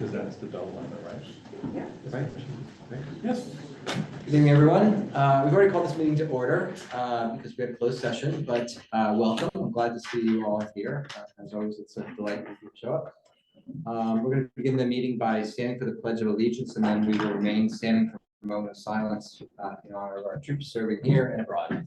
because that's the double limit, right? Yeah. Right. Yes. Good evening, everyone. We've already called this meeting to order because we had a closed session, but welcome. I'm glad to see you all here. As always, it's a delight to show up. We're going to begin the meeting by standing for the Pledge of Allegiance, and then we will remain standing for a moment of silence in honor of our troops serving here and abroad.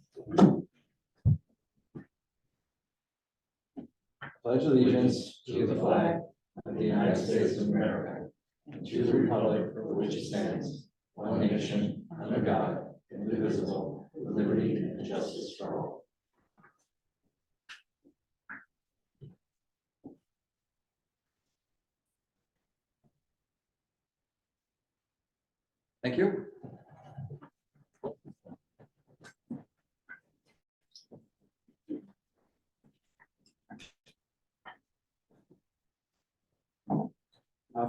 Pledge allegiance to the flag of the United States of America, and to the republic for which it stands, one nation, under God, indivisible, with liberty and justice for all. Thank you.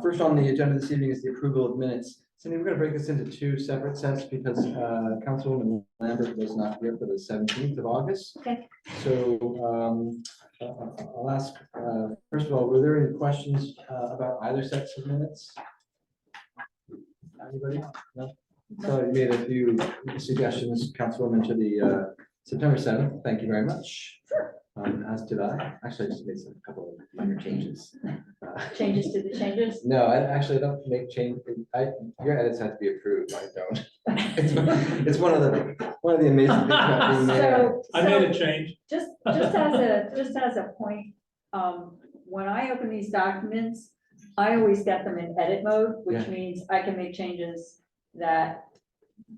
First on the agenda this evening is the approval of minutes. Cindy, we're going to break this into two separate sets because Councilwoman Lambert was not here for the 17th of August. Okay. So I'll ask, first of all, were there any questions about either sets of minutes? Anybody? No? So you made a few suggestions, Councilwoman, to the September 7th. Thank you very much. Sure. As did I. Actually, I just made a couple of minor changes. Changes to the changes? No, I actually don't make change. Your edits have to be approved. I don't. It's one of the amazing things about being there. I made a change. Just as a point, when I open these documents, I always get them in edit mode, which Yeah. means I can make changes that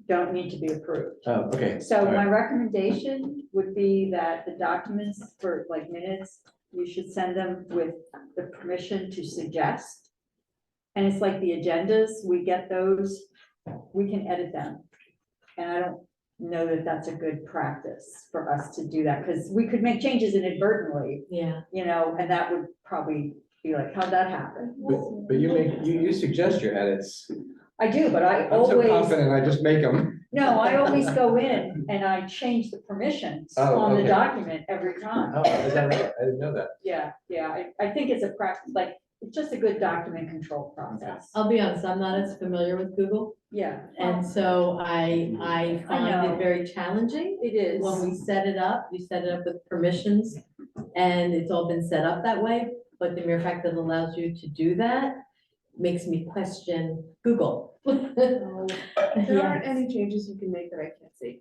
don't need to be approved. Oh, okay. So All right. my recommendation would be that the documents for like minutes, you should send them with the permission to suggest. And it's like the agendas, we get those, we can edit them. And I don't know that that's a good practice for us to do that, because we could make changes inadvertently, Yeah, you know, and that would probably be like, how'd that happen? But you suggest your edits. I do, but I I'm so always, confident I just make them. no, I always go in and I change the permissions Oh, on the okay. document every time. Oh, is that right? I didn't know that. Yeah, I think it's a practice, like, it's just a good document control process. I'll be honest, I'm not as familiar with Google, Yeah, and so I find know. it very challenging. it is. When we set it up with permissions, and it's all been set up that way, but the mere fact that it allows you to do that makes me question Google. There aren't any changes you can make that I can't see.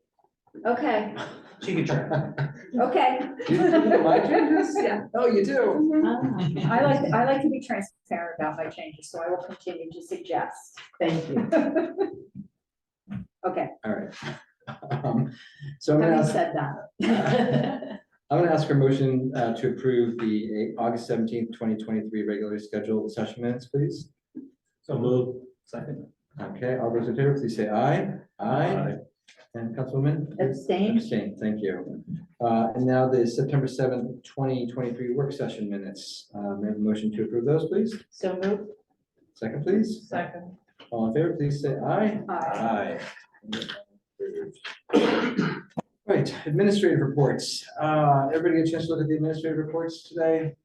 Okay, She can try. okay. You do my changes? Yeah. Oh, you do? Ah, I like to be transparent about my changes, so I will continue to suggest. Thank you. Okay, All right. So I'm having gonna said that, ask for a motion to approve the August 17th, 2023 regularly scheduled session minutes, please. So move. Second. Okay, all those in favor, please say aye. Aye. And Councilwoman? abstain. Abstain, thank you. And now the September 7th, 2023 work session minutes. May I have a motion to approve those, please? So move. Second, please. Second. All in favor, please say aye. Aye. Aye. Right, administrative reports. Everybody get a chance to look at the administrative reports today?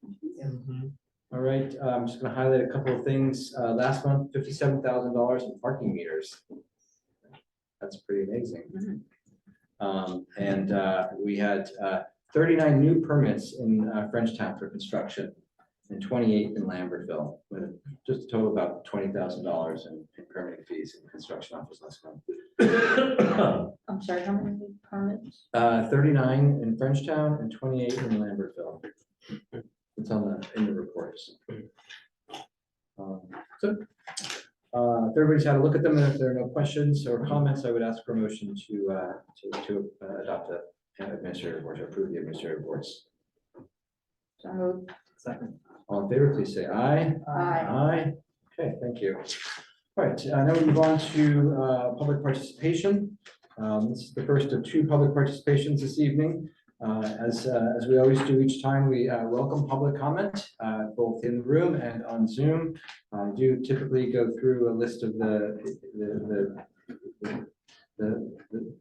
All right, I'm just gonna highlight a couple of things. Last month, $57,000 in parking meters. That's pretty amazing. And we had 39 new permits in Frenchtown for construction and 28 in Lambertville, with just a total of about $20,000 in permitting fees in construction office last month. I'm sorry, how many permits? 39 in Frenchtown and 28 in Lambertville. It's in the reports. If everybody's had a look at them, and if there are no questions or comments, I would ask for a motion to adopt the administrative report, to approve the administrative reports. So move. Second. All in favor, please say aye. Aye. Aye. Okay, thank you. All right, now we move on to public participation. This is the first of two public participations this evening. As we always do each time, we welcome public comment, both in the room and on Zoom. I do typically go through a list of the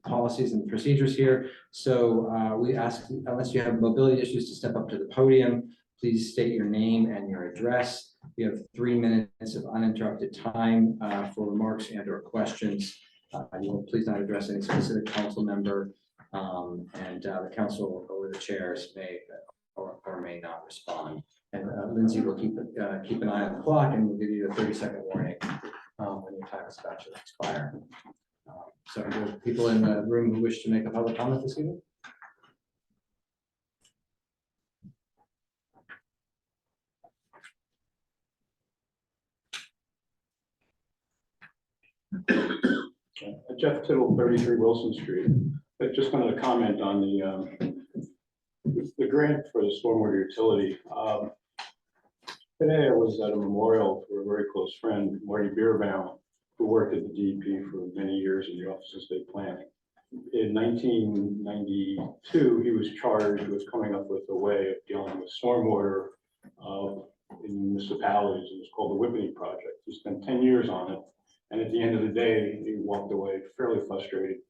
policies and procedures here. So we ask, unless you have mobility issues, to step up to the podium. Please state your name and your address. We have 3 minutes of uninterrupted time for remarks and or questions. You will please not address any specific council member, and the council or the chairs may or may not respond. And Lindsay will keep an eye on the clock and we'll give you a 30-second warning when your time is about to expire. So are there people in the room who wish to make a public comment this evening? Jeff Tittle, 33 Wilson Street. But just wanted to comment on the grant for the stormwater utility. Today I was at a memorial for a very close friend, Marty Bierbaum, who worked at the DEP for many years in the Office of State Planning. In 1992, he was charged with coming up with a way of dealing with stormwater in municipalities. It was called the Whippany Project. He spent 10 years on it. And at the end of the day, he walked away fairly frustrated.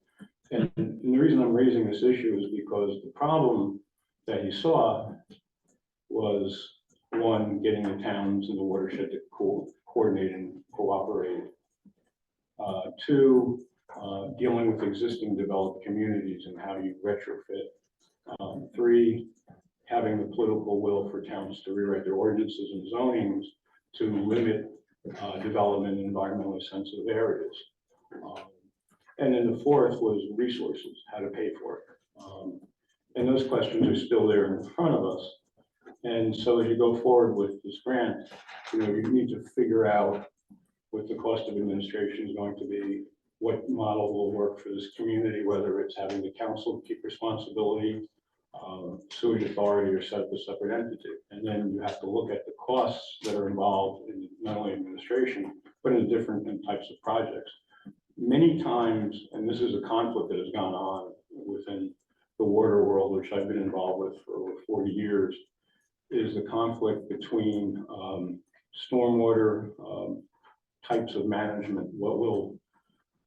And the reason I'm raising this issue is because the problem that he saw was, one, getting the towns and the watershed to coordinate and cooperate. Two, dealing with existing developed communities and how you retrofit. Three, having the political will for towns to rewrite their ordinances and zonings to limit development in environmentally sensitive areas. And then the fourth was resources, how to pay for it. And those questions are still there in front of us. And so as you go forward with this grant, you need to figure out what the cost of administration is going to be, what model will work for this community, whether it's having the council keep responsibility, sewage authority, or set up a separate entity. And then you have to look at the costs that are involved in not only administration, but in different types of projects. Many times, and this is a conflict that has gone on within the water world, which I've been involved with for over 40 years, is the conflict between stormwater types of management, what will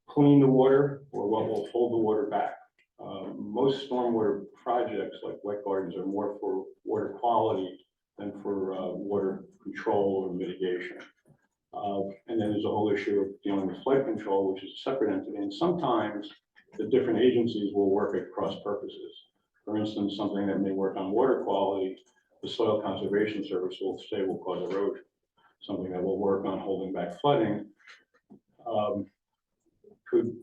clean the water or what will hold the water back. Most stormwater projects like wet gardens are more for water quality than for water control or mitigation. And then there's a whole issue of dealing with flood control, which is a separate entity. And sometimes the different agencies will work at cross purposes. For instance, something that may work on water quality, the Soil Conservation Service will say will cause erosion. Something that will work on holding back flooding could,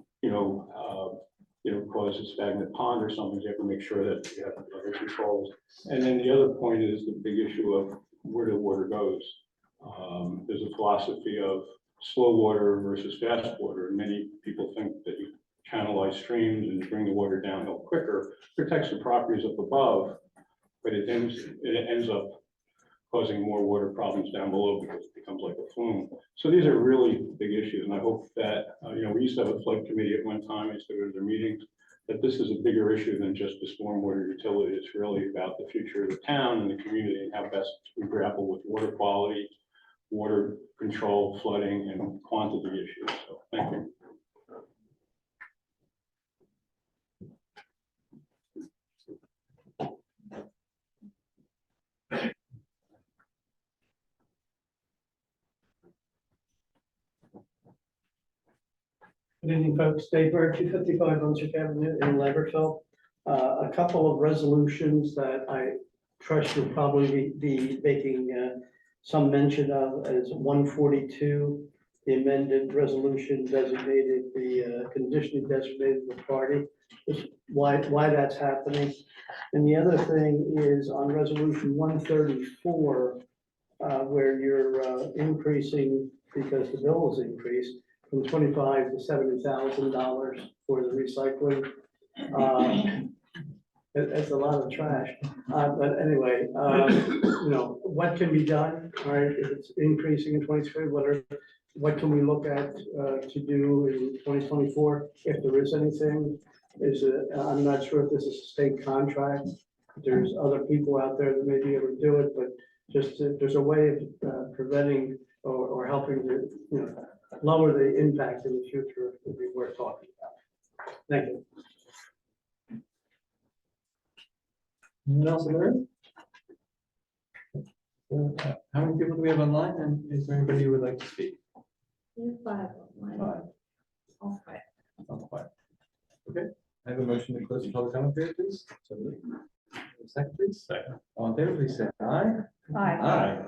cause a stagnant pond or something. You have to make sure that you have other controls. And then the other point is the big issue of where the water goes. There's a philosophy of slow water versus fast water. And many people think that you channelize streams and bring the water downhill quicker, protects the properties up above, but it ends up causing more water problems down below because it becomes like a flume. So these are really big issues. And I hope that, we used to have a flood committee at one time, I used to go to their meetings, that this is a bigger issue than just the stormwater utility. It's really about the future of the town and the community and how best we grapple with water quality, water control, flooding, and quantity issues. So thank you. Good evening, folks. Dave Bird, 255 Brunswick Avenue in Lambertville. A couple of resolutions that I trust you'll probably be making some mention of as 142, the amended resolution designated the conditionally designated the party. Just why that's happening. And the other thing is on resolution 134, where you're increasing because the bill was increased from $25,000 to $70,000 for the recycling. It's a lot of trash, but anyway, what can be done, all right, if it's increasing in 23, what can we look at to do in 2024, if there is anything? I'm not sure if this is a state contract, there's other people out there that may be able to do it, but there's a way of preventing or helping to, lower the impact in the future would be worth talking about. Thank you. Anyone else in the room? How many people do we have online, and is there anybody who would like to speak? You have 5 online. Five. All right. Not quite. Okay, I have a motion to close the public comment period, please. So moved. Second, please. Second. All in favor, please say aye. Aye.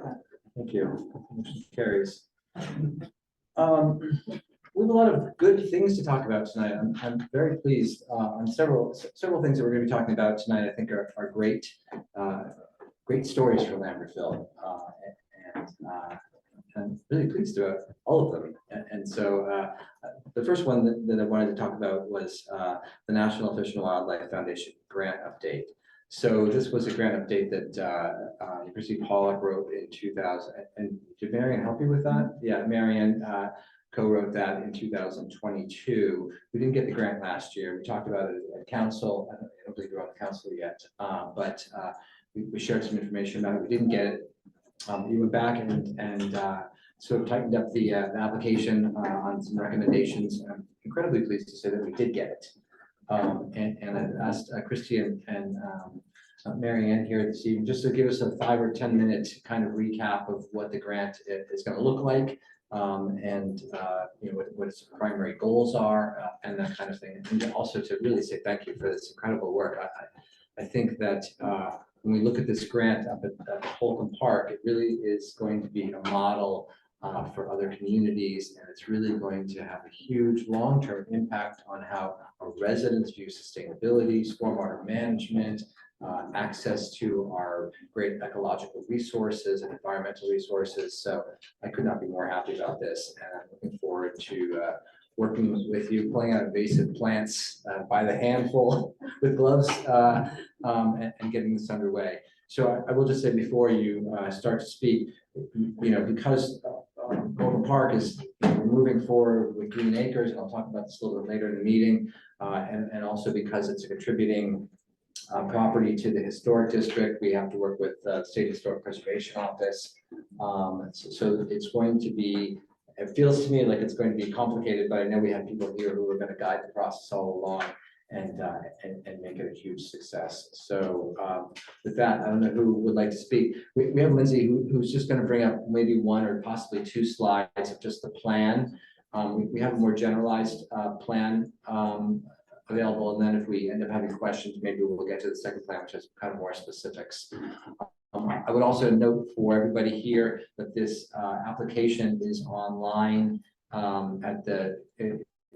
Thank you. Motion carries. We have a lot of good things to talk about tonight. I'm very pleased on several things that we're going to be talking about tonight. I think are great, great stories for Lambertville, and I'm really pleased about all of them. And so the first one that I wanted to talk about was the National Fish and Wildlife Foundation grant update. So this was a grant update that Chrissy Pollock wrote in 2000. And did Marianne help you with that? Yeah, Marianne co-wrote that in 2022. We didn't get the grant last year. We talked about it at council. I don't believe you're on the council yet, but we shared some information about it. We didn't get it. We went back and sort of tightened up the application on some recommendations. And I'm incredibly pleased to say that we did get it. And I've asked Christy and Marianne here this evening just to give us a 5 or 10 minute kind of recap of what the grant is going to look like, and you know what its primary goals are, and that kind of thing. And also to really say thank you for this incredible work. I think that when we look at this grant up at Holcomb Park, it really is going to be a model for other communities, and it's really going to have a huge long-term impact on how our residents view sustainability, stormwater management, access to our great ecological resources and environmental resources. So I could not be more happy about this, and I'm looking forward to working with you, pulling out invasive plants by the handful with gloves, and getting this underway. So I will just say before you start to speak, you know, because Holcomb Park is we're moving forward with Green Acres, and I'll talk about this a little bit later in the meeting, and also because it's a contributing property to the historic district, we have to work with the State Historic Preservation Office. So it's going to be, it feels to me like it's going to be complicated, but I know we have people here who are going to guide the process all along and make it a huge success. So with that, I don't know who would like to speak. We have Lindsay who's just going to bring up maybe 1 or possibly 2 slides of just the plan. We have a more generalized plan available, and then if we end up having questions, maybe we'll get to the second plan, which has kind of more specifics. I would also note for everybody here that this application is online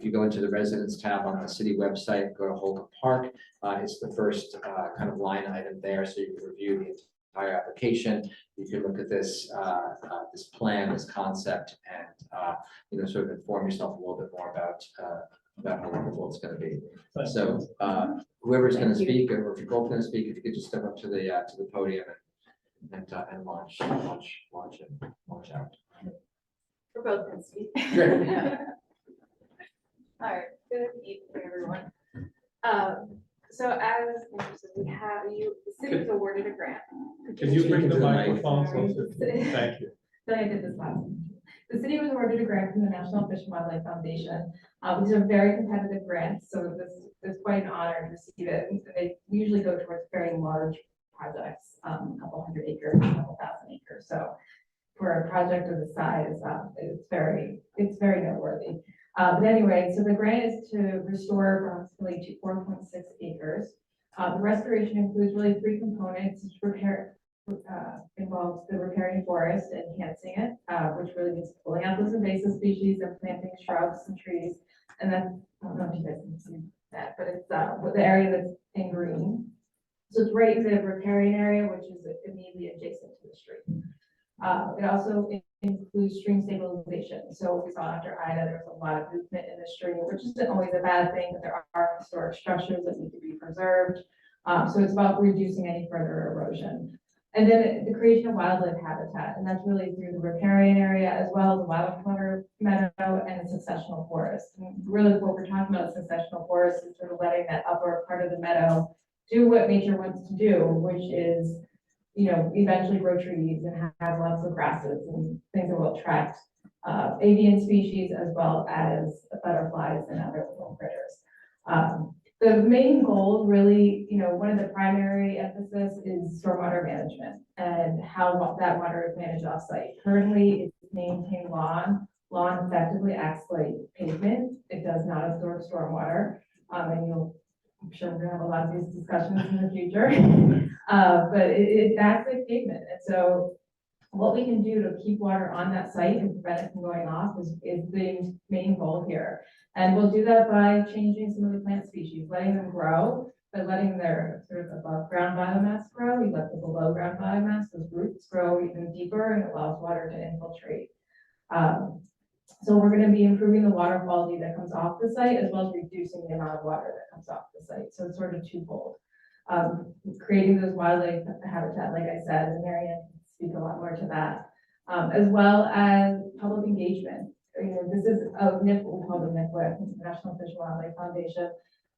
if you go into the residents tab on the city website, go to Holcomb Park. It's the first kind of line item there, so you can review the entire application. You can look at this this plan, this concept, and you know, sort of inform yourself a little bit more about how wonderful it's going to be. So whoever's going to speak, or if you're both going to speak, if you could just step up to the podium and launch out. We're both going to speak. Great. All right, good evening, everyone. So as interested, we have the city was awarded a grant. Can you bring the Speak into the mic. microphone closer? Thank you. So I did this last time. The city was awarded a grant from the National Fish and Wildlife Foundation. These are very competitive grants, so this is quite an honor to receive it. They usually go towards very large projects, a couple hundred acres, a couple thousand acres. So for a project of the size, it's very noteworthy. But anyway, so the grant is to restore approximately 4.6 acres. The restoration includes really 3 components. Involves the repairing forest, enhancing it, which really means pulling out those invasive species and planting shrubs and trees. And then, I don't know if you guys can see that, but it's the area that's in green. So it's right in the riparian area, which is immediately adjacent to the stream. It also includes stream stabilization. So we saw after Ida, there's a lot of movement in the stream, which isn't always a bad thing, but there are historic structures that need to be preserved. So it's about reducing any further erosion. And then the creation of wildlife habitat, and that's really through the riparian area as well as the wildflower meadow and the successional forest. And really what we're talking about successional forest is sort of letting that upper part of the meadow do what nature wants to do, which is, you know, eventually grow trees and have lots of grasses and things that will attract avian species as well as butterflies and other little critters. The main goal really, one of the primary emphasis is stormwater management and how that water is managed off-site. Currently, it's maintained lawn. Lawn effectively acts like pavement. It does not absorb stormwater. I'm sure we're gonna have a lot of these discussions in the future. But it acts like pavement. And so what we can do to keep water on that site and prevent it from going off is the main goal here. And we'll do that by changing some of the plant species, letting them grow, but letting their sort of above ground biomass grow. We let the below ground biomass, those roots grow even deeper, and it allows water to infiltrate. So we're going to be improving the water quality that comes off the site, as well as reducing the amount of water that comes off the site. So it's sort of twofold. Creating those wildlife habitat, like I said, and Marianne can speak a lot more to that, as well as public engagement. This is a NIF, we call the NIFWF, National Fish and Wildlife Foundation.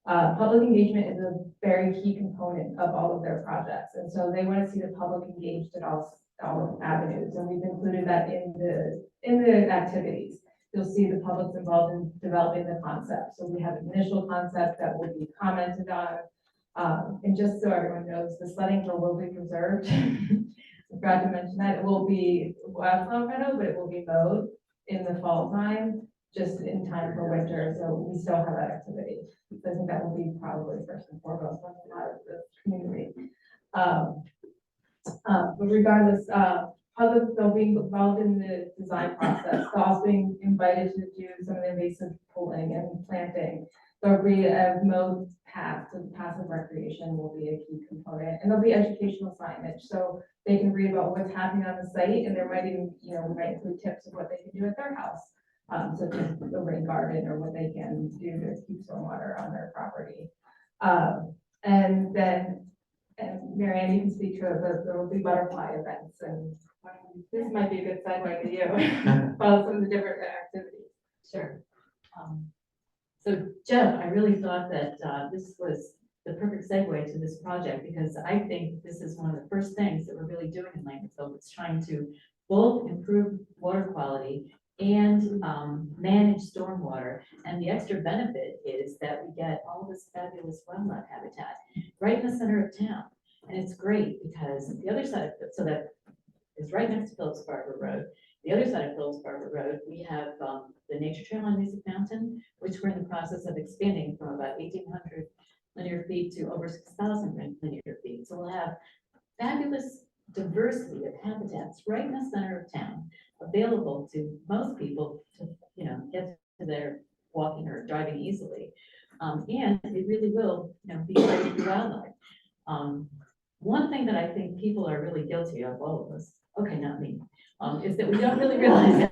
Public engagement is a very key component of all of their projects. And so they want to see the public engaged at all avenues. And we've included that in the activities. You'll see the public's involved in developing the concept. So we have an initial concept that will be commented on. And just so everyone knows, the sledding hill will be preserved. I forgot to mention that it will be wildflower meadow, but it will be mowed in the fall time, just in time for winter. So we still have that activity. So I think that will be probably first and foremost on a lot of the community. But regardless, public, they'll be involved in the design process. They'll also be invited to do some of the invasive pulling and planting. There'll be a mowed path, so passive recreation will be a key component, and there'll be educational signage, so they can read about what's happening on the site, and there might even, we might include tips of what they can do at their house, such as the rain garden, or what they can do to keep stormwater on their property. And then, and Marianne, you can speak to it, but there will be butterfly events, and this might be a good segue to you, about some of the different activities. Sure. So Jeff, I really thought that this was the perfect segue to this project, because I think this is one of the first things that we're really doing in Lambertville. It's trying to both improve water quality and manage stormwater. And the extra benefit is that we get all this fabulous wildlife habitat right in the center of town. And it's great because the other side of it, so that is right next to Phillips Barber Road. The other side of Phillips Barber Road, we have the Nature Trail on Music Mountain, which we're in the process of expanding from about 1,800 linear feet to over 6,000 linear feet. So we'll have fabulous diversity of habitats right in the center of town, available to most people to, get to their walking or driving easily. And it really will, be friendly to wildlife. One thing that I think people are really guilty of, all of us, okay, not me, is that we don't really realize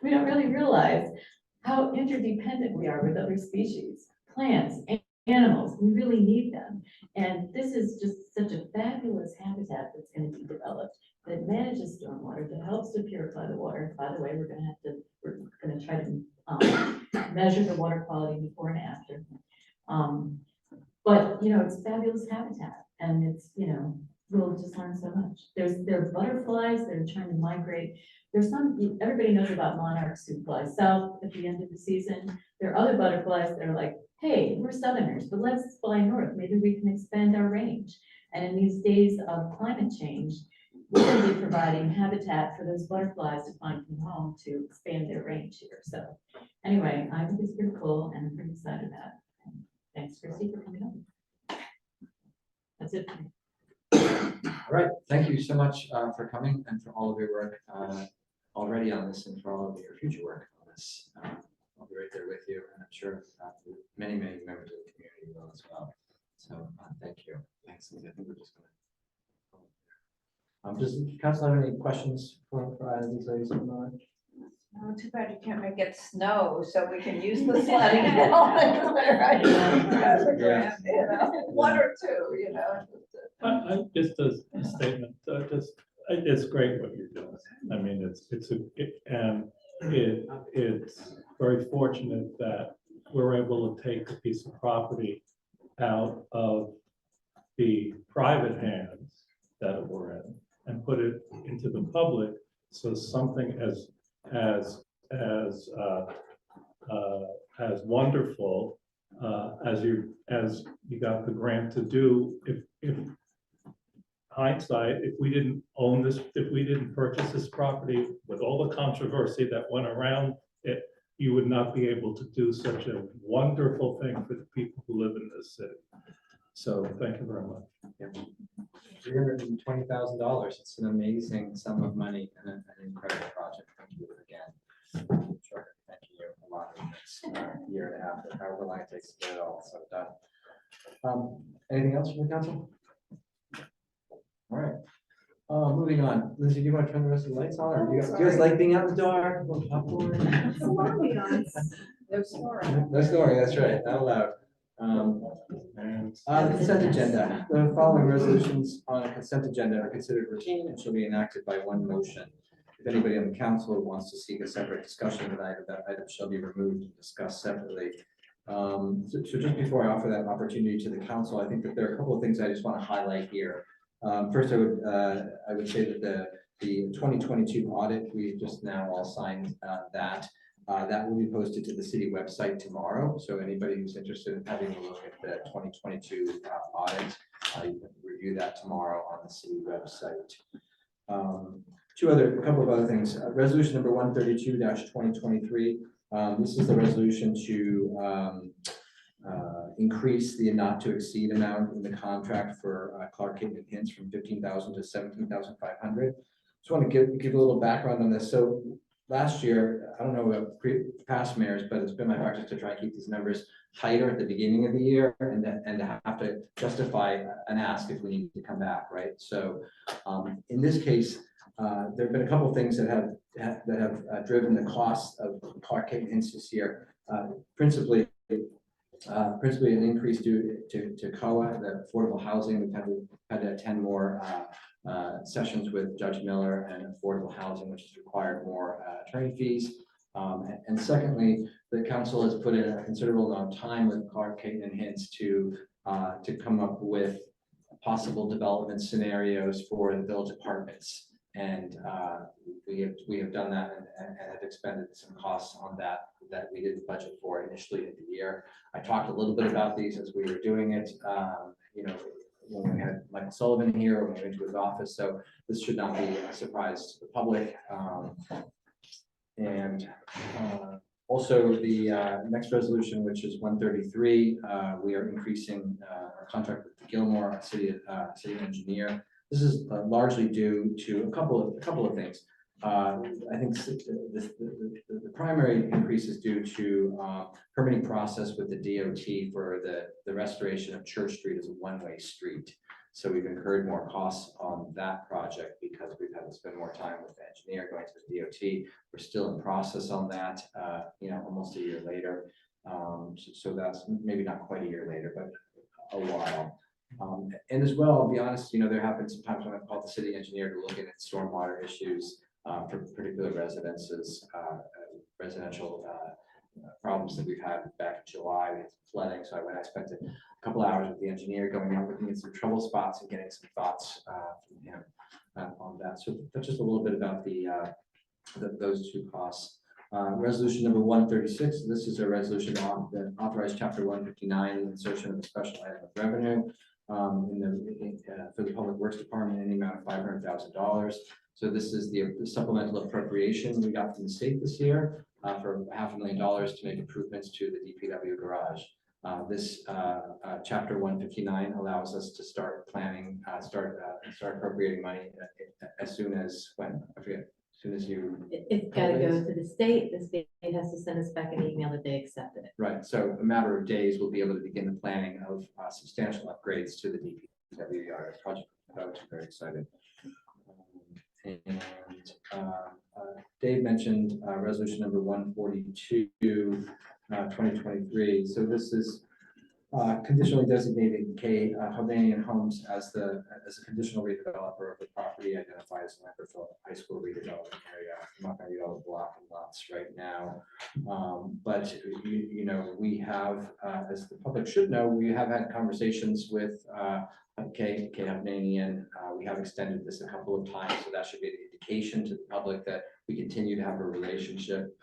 we don't really realize how interdependent we are with other species, plants, and animals. We really need them. And this is just such a fabulous habitat that's going to be developed that manages stormwater, that helps to purify the water. By the way, we're going to try to measure the water quality before and after. But it's fabulous habitat, and it's, we'll just learn so much. There are butterflies that are trying to migrate. There's some, everybody knows about monarchs who fly south at the end of the season. There are other butterflies that are like, hey, we're Southerners, but let's fly north. Maybe we can expand our range. And in these days of climate change, we're going to be providing habitat for those butterflies to find new home to expand their range here. So anyway, I think it's pretty cool, and I'm pretty excited about it. Thanks, Christy, for coming up. That's it for me. All right, thank you so much for coming and for all of your work already on this, and for all of your future work on this. I'll be right there with you, and I'm sure many members of the community will as well. So thank you. Thanks. I think we're just going to. Does council have any questions for either of these ladies? Oh, too bad you can't make it snow, so we can use the sledding hill and clear out, one or two, Just a statement, it's great what you're doing. I mean, it's very fortunate that we're able to take a piece of property out of the private hands that we're in and put it into the public. So something as as wonderful as you got the grant to do. If hindsight, if we didn't own this, if we didn't purchase this property with all the controversy that went around it, you would not be able to do such a wonderful thing for the people who live in this city. So thank you very much. $320,000. It's an amazing sum of money and an incredible project. Thank you again. Sure. Thank you a lot in this year and a half, or however long it takes to get it all so done. Anything else from the council? All right. Moving on. Lindsay, do you want to turn the rest of the lights on? Or do you guys like being out in the dark? A little popcorn? It's a lovely night. No snoring. No snoring, that's right, not allowed. The consent agenda. The following resolutions on a consent agenda are considered routine and shall be enacted by one motion. If anybody on the council wants to seek a separate discussion of an item, that item shall be removed and discussed separately. So just before I offer that opportunity to the council, I think that there are a couple of things I just want to highlight here. First, I would say that the 2022 audit, we've just now all signed that. That will be posted to the city website tomorrow. So anybody who's interested in having a look at the 2022 audit, you can review that tomorrow on the city website. A couple of other things. Resolution number 132-2023. This is the resolution to increase the not to exceed amount in the contract for Clark Caton & Hinds from 15,000 to 17,500. Just want to give a little background on this. So last year, I don't know about past mayors, but it's been my practice to try and keep these numbers tighter at the beginning of the year and to have to justify an ask if we need to come back, right? So in this case, there have been a couple of things that have driven the cost of Clark Caton & Hinds this year. Principally an increase due to COA, the affordable housing. We've had to attend more sessions with Judge Miller and affordable housing, which has required more attorney fees. And secondly, the council has put in a considerable amount of time with Clark Caton & Hinds to come up with possible development scenarios for the village apartments. And we have done that and have expended some costs on that we didn't budget for initially in the year. I talked a little bit about these as we were doing it, when we had Michael Sullivan here, when we went to his office. So this should not be a surprise to the public. Also the next resolution, which is 133, we are increasing our contract with Gilmore, city engineer. This is largely due to a couple of things. I think the primary increase is due to permitting process with the DOT for the restoration of Church Street as a one-way street. So we've incurred more costs on that project because we've had to spend more time with the engineer going to the DOT. We're still in process on that, almost a year later. So that's maybe not quite a year later, but a while. And as well, I'll be honest, there have been some times when I've called the city engineer to look at stormwater issues for particular residences, residential problems that we've had back in July. We had some flooding, so I spent a couple hours with the engineer going out, looking at some trouble spots and getting some thoughts from him on that. So that's just a little bit about those two costs. Resolution number 136. This is a resolution that authorized Chapter 159, insertion of a special item of revenue for the Public Works Department in the amount of $500,000. So this is the supplemental appropriation we got from the state this year for $500,000 to make improvements to the DPW garage. This Chapter 159 allows us to start planning, start appropriating money as soon as when? I forget. As soon as you. It's got to go to the state has to send us back an email that they accepted it. Right, so a matter of days, we'll be able to begin the planning of substantial upgrades to the DPW project. I'm very excited. And Dave mentioned resolution number 142, 2023. So this is conditionally designated K. Hovnanian Homes as a conditional redeveloper of the property identified as Lambertville High School redevelopment area. I'm not going to read all the block and lots right now, but we have, as the public should know, we have had conversations with K. Hovnanian. We have extended this a couple of times, so that should be an indication to the public that we continue to have a relationship.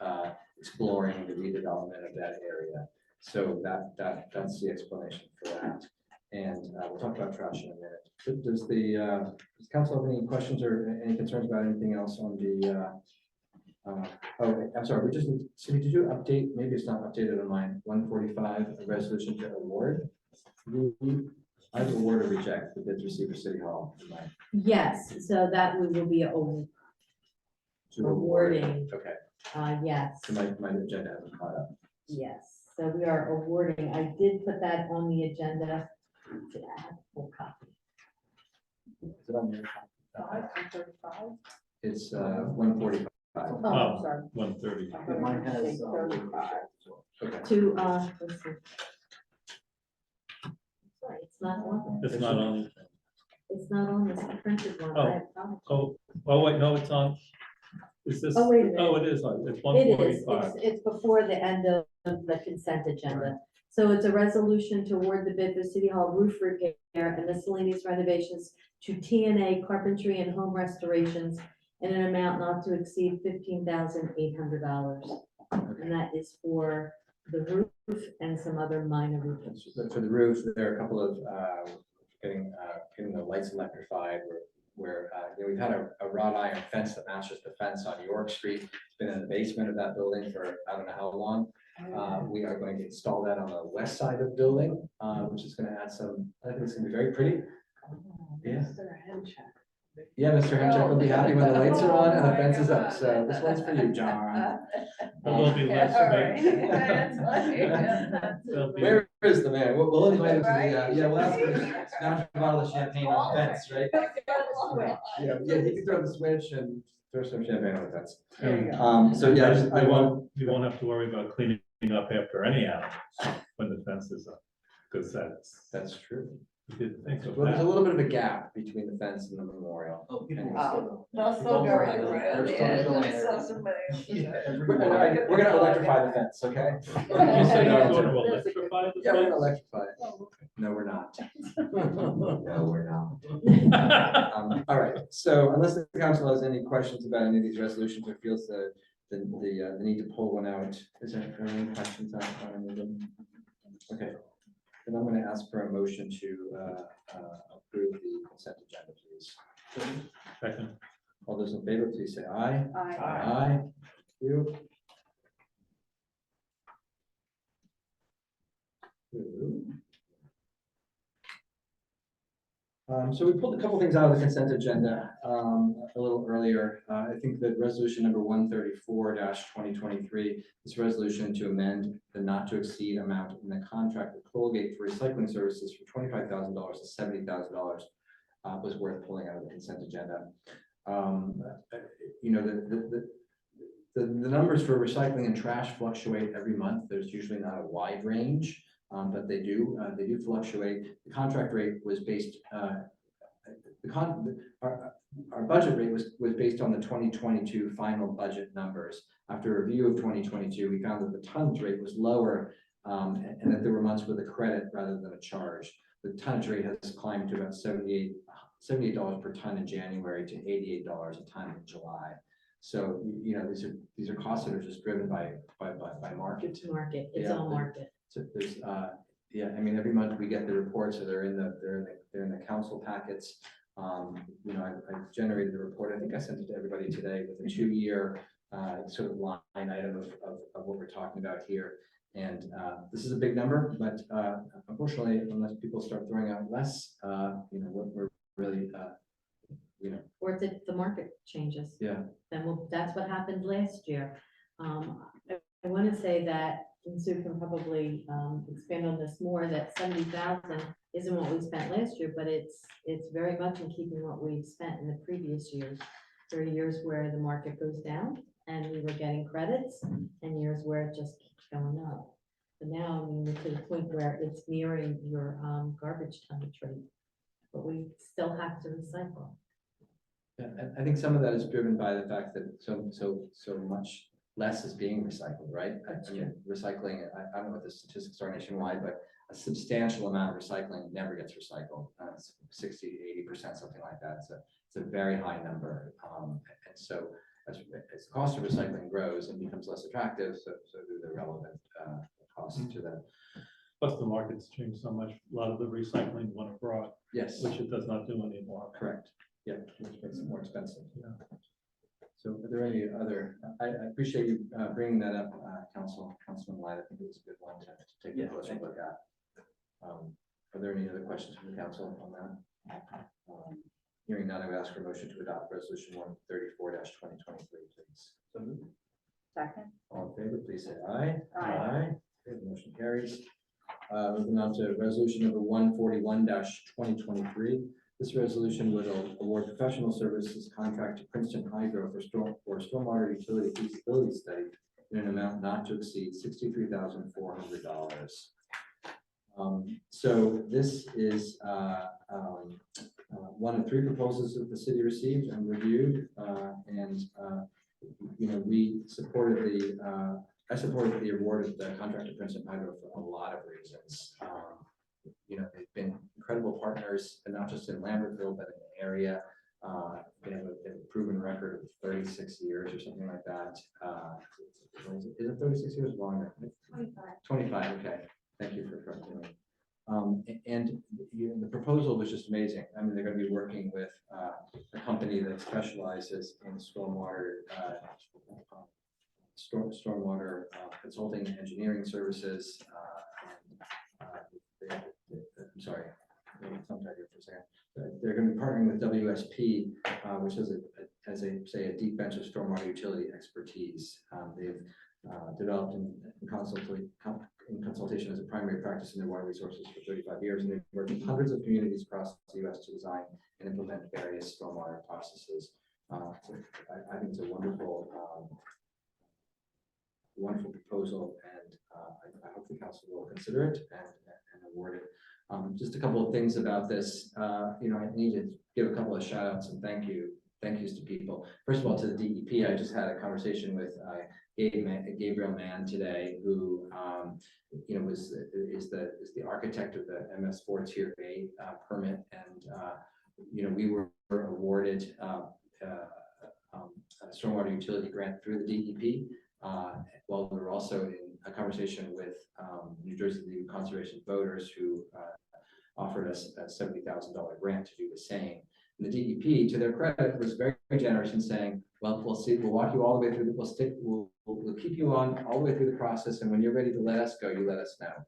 exploring the redevelopment of that area. So that's the explanation for that. And we'll talk about trash in a minute. Does does council have any questions or any concerns about anything else on the, oh, I'm sorry, we just need, Cindy, did you update, maybe it's not updated on mine, 145, a resolution to award? I have award or reject the bids received for City Hall in mine. Yes, so that we will be To award. awarding, Okay, yes, so my agenda hasn't caught up. yes. So we are awarding, I did put that on the agenda to add full copy. Is it on your copy? It's 145. Oh, sorry. 130. Mine has, 35. Okay. To, let's see. Sorry, it's not on, It's not on, it's not on this printed one. Oh. I apologize. oh, wait, no, it's on. Is this, Oh, wait a minute. oh, it is on, it's It is, 145. it's before the end of the consent agenda. So it's a resolution to award the bid for City Hall roof repair and miscellaneous renovations to TNA Carpentry and Home Restorations in an amount not to exceed $15,800. And that is for the roof and some other minor roofs. For the roof, there are a couple of, getting the lights electrified, where you know, we've had a wrought iron fence that matches the fence on York Street. It's been in the basement of that building for I don't know how long. We are going to install that on the west side of the building, which is gonna add some, I think it's gonna be very pretty. Yeah. Yeah, Mr. Henchek will be happy when the lights are on and the fence is up, so this one's for you, John. There'll be less There'll be- Where is the man? We'll invite him to the, yeah, we'll ask him to smash a bottle of champagne on the fence, right? Yeah, he can throw the switch and throw some champagne on the fence. So yeah, I want, You won't have to worry about cleaning up after any animals when the fence is up, because that's true. you didn't think of Well, there's a that. little bit of a gap between the fence and the memorial. They'll still go right around the edge. I saw somebody. We're gonna electrify the fence, okay? You said you were going to electrify the Yeah, we're gonna fence? electrify it. No, we're not. No, we're not. All right, so unless the council has any questions about any of these resolutions or feels the need to pull one out, is there any questions on any of them? Okay, then I'm gonna ask for a motion to approve the consent agenda, please. Second. All those in favor, please say aye. Aye. Aye. Thank you. So we pulled a couple things out of the consent agenda a little earlier. I think that resolution number 134-2023, this resolution to amend the not to exceed amount in the contract with Colgate for recycling services from $25,000 to $70,000 was worth pulling out of the consent agenda. You know, the numbers for recycling and trash fluctuate every month. There's usually not a wide range. But they do fluctuate. The contract rate was based, our budget rate was based on the 2022 final budget numbers. After a review of 2022, we found that the tonnage rate was lower and that there were months with a credit rather than a charge. The tonnage rate has climbed to about $78 per ton in January to $88 a ton in July. So, you know, these are costs that are just driven by market. It's market, it's Yeah. all market. So there's, yeah, I mean, every month we get the reports, so they're in the council packets. You know, I generated the report, I think I sent it to everybody today with a 2-year sort of line item of what we're talking about here. And this is a big number, but unfortunately, unless people start throwing out less, you know, we're really, you know, Or if the market changes, yeah. then that's what happened last year. I want to say that, and Sue can probably expand on this more, that 70,000 isn't what we spent last year, but it's very much in keeping what we've spent in the previous years. There are years where the market goes down and we were getting credits, and years where it just keeps going up. But now, I mean, we're to the point where it's nearing your garbage tonnage rate, but we still have to recycle. Yeah, and I think some of that is driven by the fact that so much less is being recycled, right? I mean, recycling, I don't know what the statistics are nationwide, but a substantial amount of recycling never gets recycled. 60 to 80%, something like that. It's a very high number. And so, as the cost of recycling grows and becomes less attractive, so do the relevant costs to them. Plus the market's changed so much, a lot of the recycling went abroad, Yes, which it does not do anymore. correct. Yeah, which makes it more expensive. Yeah. So are there any other, I appreciate you bringing that up, Councilman Light. I think it was a good one to take a closer look at. Are there any other questions from the council on that? Hearing none, I would ask for a motion to adopt resolution 134-2023, please. So moved. Second, All in favor, please say aye. Aye. Okay, the motion carries. Moving on to resolution number 141-2023. This resolution would award professional services contract to Princeton Hydro for stormwater utility feasibility study in an amount not to exceed $63,400. So this is one of 3 proposals that the city received and reviewed, we supported I supported the award of the contract to Princeton Hydro for a lot of reasons. They've been incredible partners, and not just in Lambertville, but in the area. They have a proven record of 36 years or something like that. Is it 36 years longer? 25, okay. Thank you for correcting me. The proposal was just amazing. I mean, they're going to be working with a company that specializes in stormwater consulting and engineering services. I'm sorry, here for a second. They're going to be partnering with WSP, which has a deep bench of stormwater utility expertise. They've developed in consultation as a primary practice in their water resources for 35 years, and they've worked with hundreds of communities across the U.S. to design and implement various stormwater processes. So I think it's a wonderful proposal, and I hope the council will consider it and award it. Just a couple of things about this. I need to give a couple of shout outs and thank yous to people. First of all, to the DEP, I just had a conversation with Gabriel Mann today, who is the architect of the MS4 Tier A permit, and we were awarded a stormwater utility grant through the DEP. While we were also in a conversation with New Jersey League of Conservation Voters, who offered us a $70,000 grant to do the same. And the DEP, to their credit, was very, very generous in saying, well, we'll walk you all the way through, we'll keep you on all the way through the process, and when you're ready to let us go, you let us know.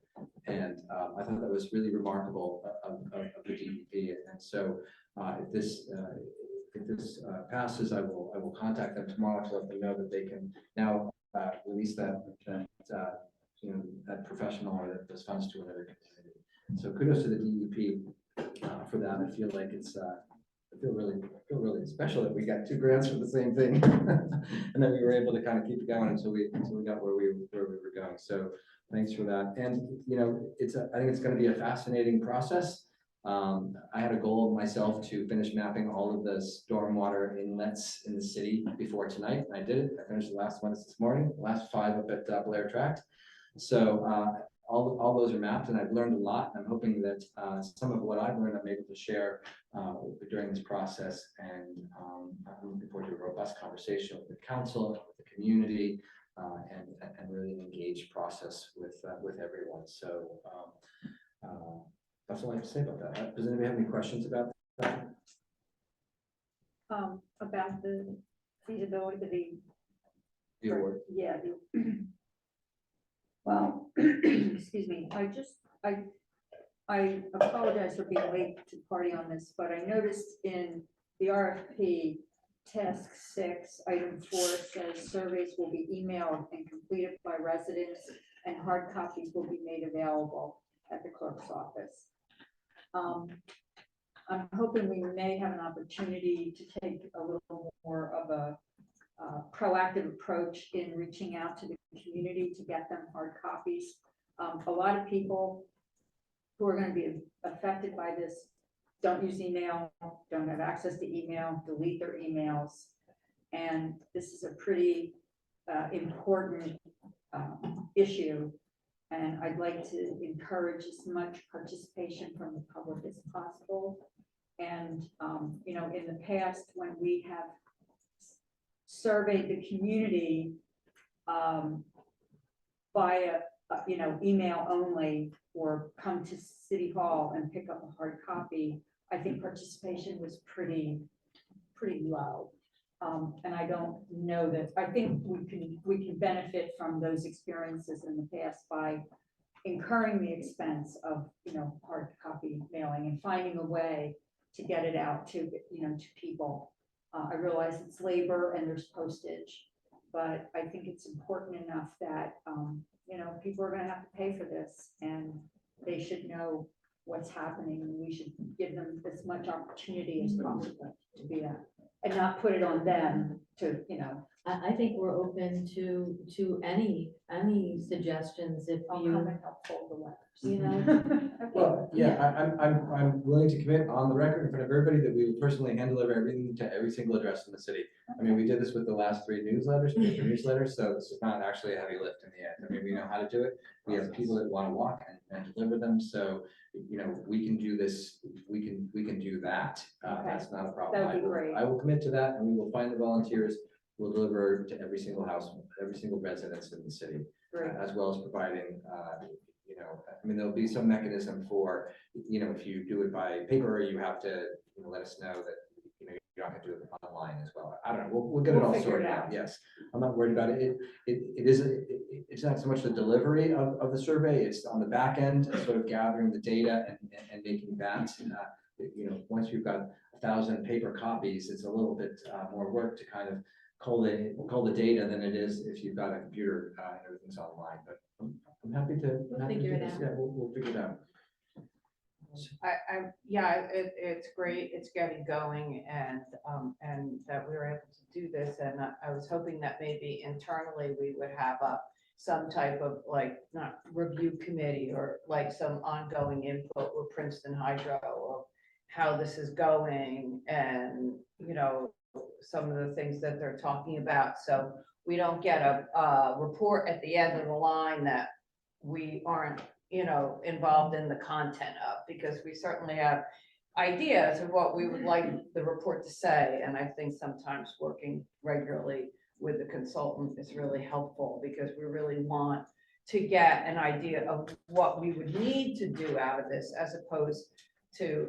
And I thought that was really remarkable of the DEP. And so if this passes, I will contact them tomorrow to let them know that they can now release that professional or those funds to another community. So kudos to the DEP for that. I feel like I feel really special that we got 2 grants for the same thing, and then we were able to kind of keep it going until we got where we were going. So thanks for that. And I think it's going to be a fascinating process. I had a goal of myself to finish mapping all of the stormwater inlets in the city before tonight, and I did it. I finished the last one this morning, the last 5 up at Blair Tract. So all those are mapped, and I've learned a lot. I'm hoping that some of what I've learned I'm able to share during this process, and I'm looking forward to a robust conversation with the council, with the community, and really an engaged process with everyone. So that's all I have to say about that. Does anybody have any questions about that? about the feasibility, The award. yeah, well, excuse me, I apologize for being late to party on this, but I noticed in the RFP, task 6, item 4 says surveys will be emailed and completed by residents, and hard copies will be made available at the clerk's office. I'm hoping we may have an opportunity to take a little more of a proactive approach in reaching out to the community to get them hard copies. A lot of people who are going to be affected by this don't use email, don't have access to email, delete their emails. And this is a pretty important issue. And I'd like to encourage as much participation from the public as possible. And, in the past, when we have surveyed the community via, email only, or come to City Hall and pick up a hard copy, I think participation was pretty low. And I don't know that, I think we can benefit from those experiences in the past by incurring the expense of, hard copy mailing and finding a way to get it out to, to people. I realize it's labor and there's postage, but I think it's important enough that, people are gonna have to pay for this, and they should know what's happening, and we should give them as much opportunity as possible to be that, and not put it on them to, I think we're open to any suggestions if I'll you, come and help fold the letters. you know. Well, yeah, I'm willing to commit on the record in front of everybody that we will personally hand deliver everything to every single address in the city. I mean, we did this with the last 3 newsletters, so this is not actually a heavy lift in the end. I mean, we know how to do it. We have people that want to walk and deliver them, so, we can do this, we can do that. Okay. That's not a problem. That'd be great. I will commit to that, and we will find the volunteers. We'll deliver to every single house, every single residence in the city, Great. as well as providing, there'll be some mechanism for, if you do it by paper, you have to, let us know that, you're not gonna do it online as well. I don't know, we'll get it We'll all figure it sorted out. out, yes. I'm not worried about it. It's not so much the delivery of the survey, it's on the back end, sort of gathering the data and making that, once you've got 1,000 paper copies, it's a little bit more work to kind of cull the data than it is if you've got a computer and everything's online, but I'm happy to. We'll happy to figure do it this. out. Yeah, we'll figure it out. It's great, it's getting going, and that we were able to do this, and I was hoping that maybe internally we would have some type of not review committee, or some ongoing input with Princeton Hydro of how this is going, and, some of the things that they're talking about, so we don't get a report at the end of the line that we aren't involved in the content of, because we certainly have ideas of what we would like the report to say. And I think sometimes working regularly with the consultant is really helpful, because we really want to get an idea of what we would need to do out of this, as opposed to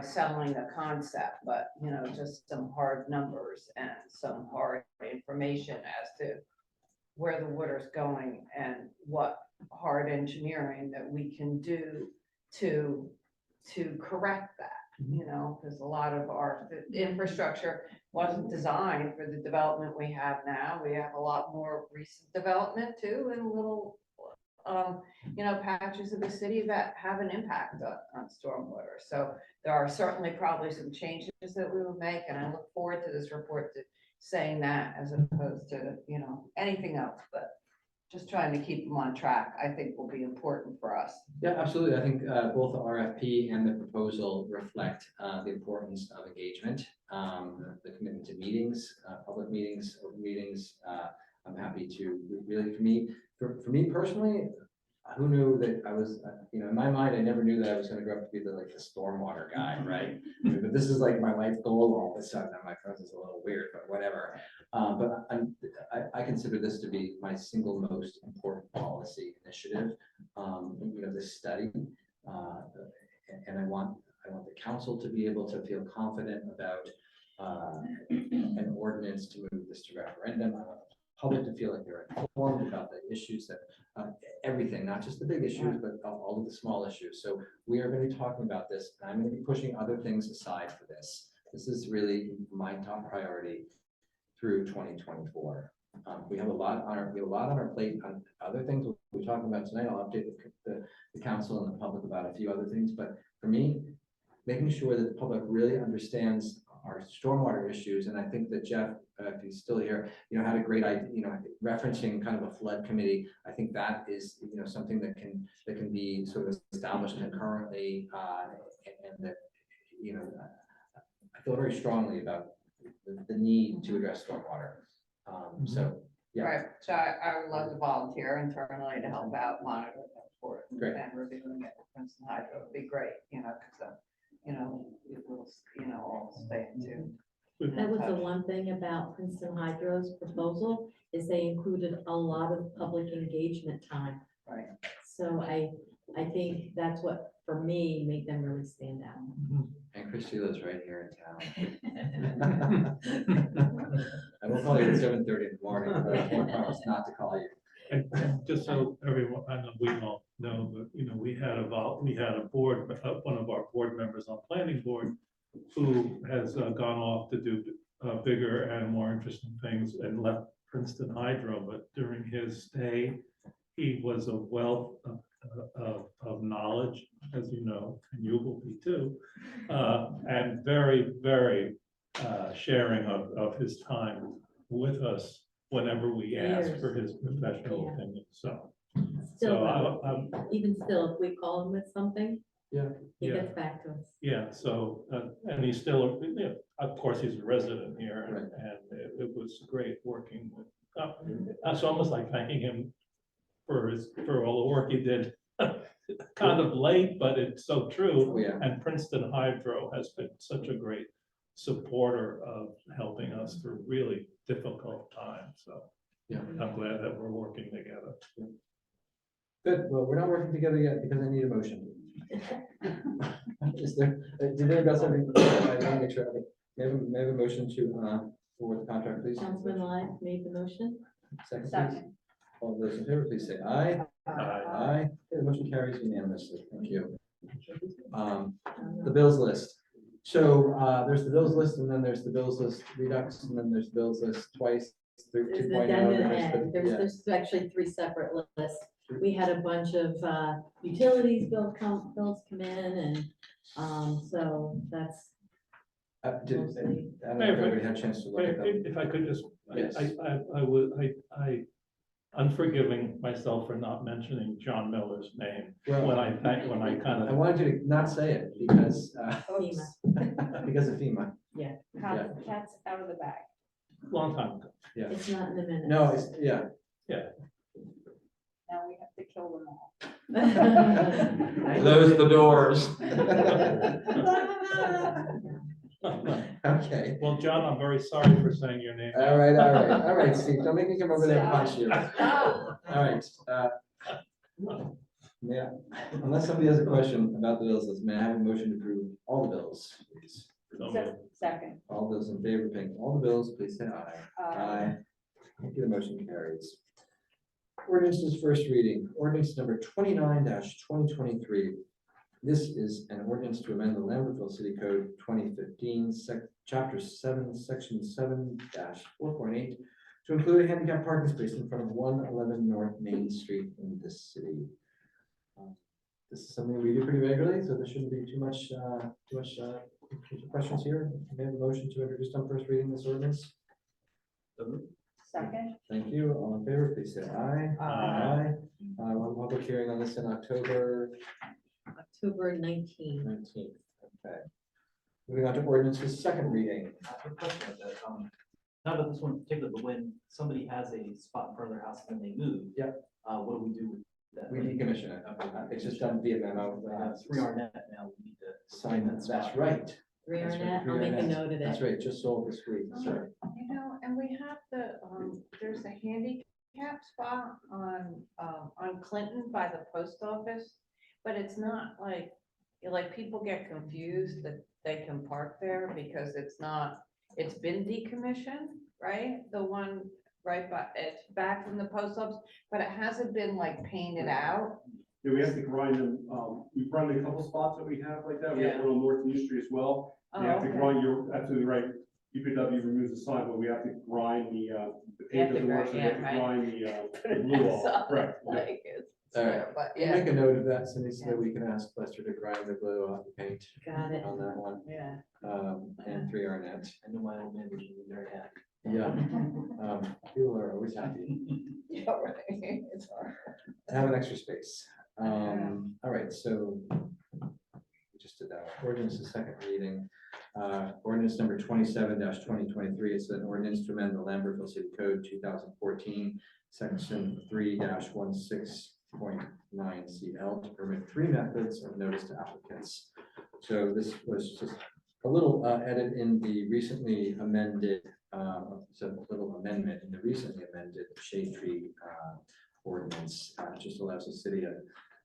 selling a concept, but just some hard numbers and some hard information as to where the water's going and what hard engineering that we can do to correct that, because a lot of our infrastructure wasn't designed for the development we have now. We have a lot more recent development too, and little patches of the city that have an impact on stormwater. So there are certainly probably some changes that we will make, and I look forward to this report saying that, as opposed to anything else, but just trying to keep them on track, I think will be important for us. Yeah, absolutely. I think both the RFP and the proposal reflect the importance of engagement, the commitment to meetings, public meetings, open meetings. I'm happy to really, for me personally, who knew that I was, in my mind, I never knew that I was going to grow up to be the stormwater guy, right? But this is my life goal all of a sudden. My friends is a little weird, but whatever. But I consider this to be my single most important policy initiative. This study, and I want the council to be able to feel confident about an ordinance to move this to referendum. I want the public to feel like they're informed about the issues that everything, not just the big issues, but all of the small issues. So we are going to be talking about this, and I'm going to be pushing other things aside for this. This is really my top priority through 2024. We have a lot on our plate on other things we'll be talking about tonight. I'll update the council and the public about a few other things, but for me, making sure that the public really understands our stormwater issues. And I think that Jeff, if he's still here, had a great idea, referencing kind of a flood committee. I think that is, something that can be sort of established concurrently, and that, I feel very strongly about the need to address stormwater. So, yeah. Right, so I would love to volunteer internally to help out, monitor that report, Great. and reviewing it with Princeton Hydro would be great, because it will, all stay in tune. That was the one thing about Princeton Hydro's proposal, is they included a lot of public engagement time. Right. So I think that's what, for me, made them really stand out. And Christie lives right here in town. I will call you at 7:30 in the morning, but I promise not to call you. And just so everyone, I know we all know, but, we had a board, one of our board members on planning board who has gone off to do bigger and more interesting things and left Princeton Hydro, but during his stay, he was a wealth of knowledge, as you know, and you will be too, and very, very sharing of his time with us whenever we ask Years. for his professional Yeah. opinion, so. Still, So, though, even still, if we call him with something, Yeah. he Yeah. gets back to us. Yeah, so, and he's still, of course, he's a resident here, Right. and it was great working with, it's almost like thanking him for all the work he did. Kind of late, but it's so Oh, true, yeah. and Princeton Hydro has been such a great supporter of helping us through really difficult times, so. Yeah. I'm glad that we're working together. Good, well, we're not working together yet because I need a motion. Is there, did anybody else have any? I want to make sure, may I have a motion to, for the contract, please? Councilman Lai made the motion. Second, please. Second. All those in favor, please say aye. Aye. Aye. Okay, the motion carries unanimously. Thank you. The bills list. So, there's the bills list, and then there's the bills list redux, and then there's the bills list twice. There's an 2.0, addendum and and there's the- there's actually 3 separate lists. We had a bunch of utilities bills come in, and so that's Did, I mostly. don't know if everybody had a chance to look at them. If I could just, Yes. I unforgiving myself for not mentioning John Miller's name, Well, when I kind I of, wanted you to not say it because, FEMA. because of FEMA. Cat's out of the bag. long time ago. It's not in the minutes. No, it's, yeah. Now we have to kill them all. Close the doors. Okay. Well, John, I'm very sorry for saying your name. All right, Steve, don't make me come over there and punch you. All right, yeah, unless somebody has a question about the bills list, may I have a motion to approve all the bills, please? So moved. Second. All those in favor of paying all the bills, please say aye. Aye. Thank you, the motion carries. Ordinance's first reading, ordinance number 29-2023. This is an ordinance to amend the Lambertville City Code 2015, chapter 7, section 7-4.8, to include a handicap parking space in front of 111 North Main Street in this city. This is something we do pretty regularly, so there shouldn't be too much questions here. May I have a motion to introduce on first reading this ordinance? Second. Thank you. All in favor, please say aye. Aye. We'll have a public hearing on this in October October 19th. 19th. Okay. Moving on to ordinance's second reading. I have a question about that. Not about this one in particular, but when somebody has a spot in front of their house and they move. Yep. What do we do with that? We decommission it. It's just done via memo. It's 3R net now, we need to Sign that. That's right. 3 That's right, Arnett, I'll make a 3R net. note of That's it. right. Just sold this week. Sorry. And we have there's a handicap spot on Clinton by the post office, but it's not like people get confused that they can park there because it's been decommissioned, right? The one right by, it's back from the post office, but it hasn't been like painted out. Yeah, we have to grind them, we grind a couple spots that we have like that, we have Yeah. one on North New Street as well. We have to okay. grind, you're absolutely right, UPW removes the sign, but we have to grind the paint doesn't work, so we have to grind the glue off, correct. yeah. Like it's, All right. but We'll yeah, make a note of that, Cindy, so that we can ask Lester to grind the glue off the paint Got it. on that one. yeah. And 3R net. I know my old man would be very happy. Yeah. People are always happy Yeah, right. It's hard. to have an extra space. All right, so we just did that. Ordinance the second reading. Ordinance number 27-2023. It's an ordinance to amend the Lambertville City Code 2014, section 3-16.9 CL to permit 3 methods of notice to applicants. So this was just a little edit in the recently amended, so a little amendment in the recently amended shade tree ordinance. Just allows the city